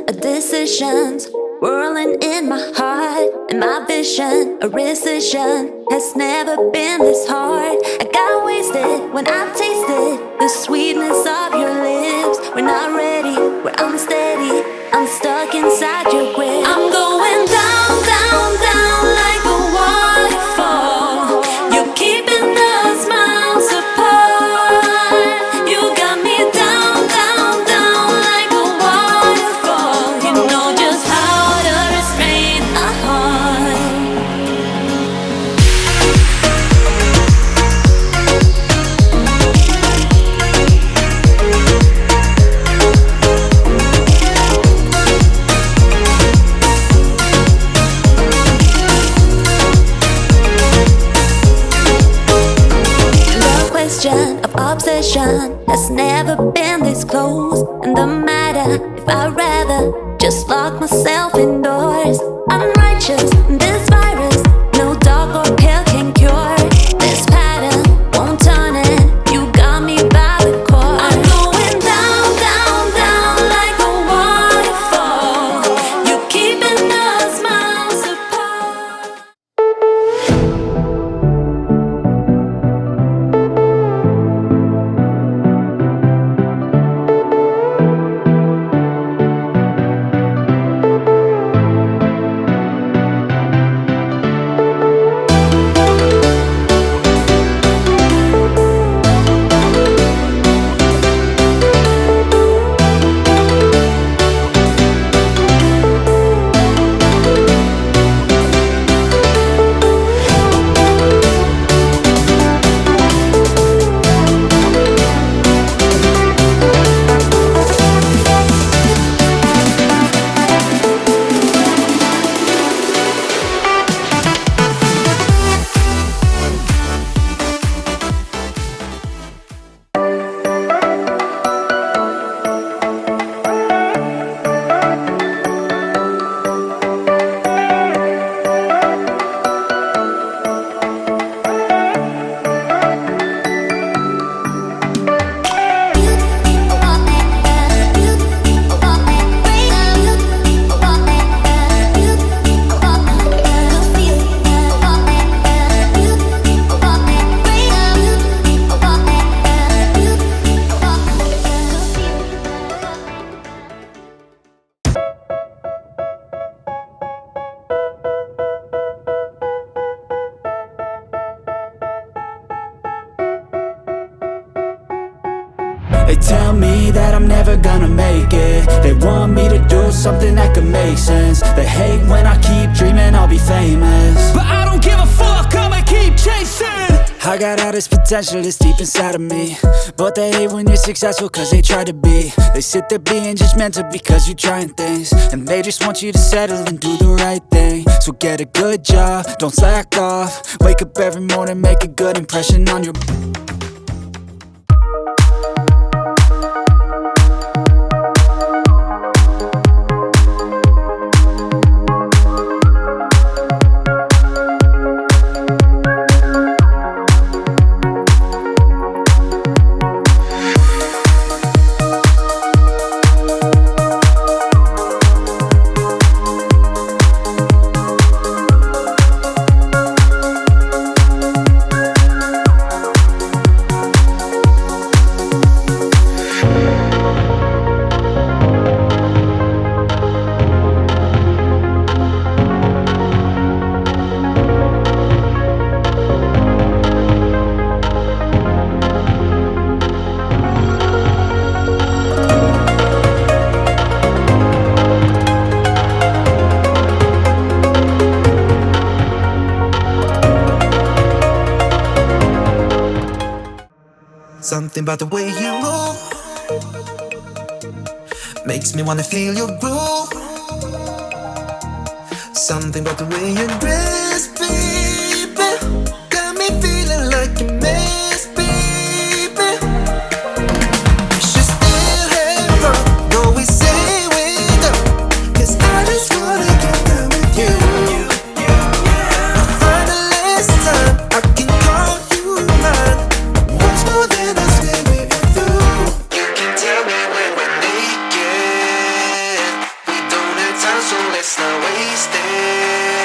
of decisions whirling in my heart, and my vision, a rescission, has never been this hard. I got wasted when I tasted the sweetness of your lips. We're not ready, we're unsteady, I'm stuck inside your grip. I'm going down, down, down like a waterfall. You're keeping us miles apart. You got me down, down, down like a waterfall. You know just how to restrain a heart. Of obsession has never been this close, and the matter if I'd rather just lock myself indoors. I'm righteous, this virus, no dog or pill can cure. This pattern won't turn it, you got me by the core. I'm going down, down, down like a waterfall. You're keeping us miles apart. never gonna make it. They want me to do something that could make sense. They hate when I keep dreaming I'll be famous, but I don't give a fuck, I'ma keep chasing. I got all this potential that's deep inside of me, but they hate when you're successful cause they try to be. They sit there being judgmental because you're trying things, and they just want you to settle and do the right thing. So get a good job, don't slack off. Wake up every morning, make a good impression on your... Something about the way you move makes me wanna feel your groove. Something about the way you dress, baby, got me feeling like a mess, baby. We should still have fun, though we say we don't, 'cause I just wanna get down with you. For the last time, I can call you mine. Once more than I swear we're through. You can tell me when we're naked. We don't have time, so let's not waste it.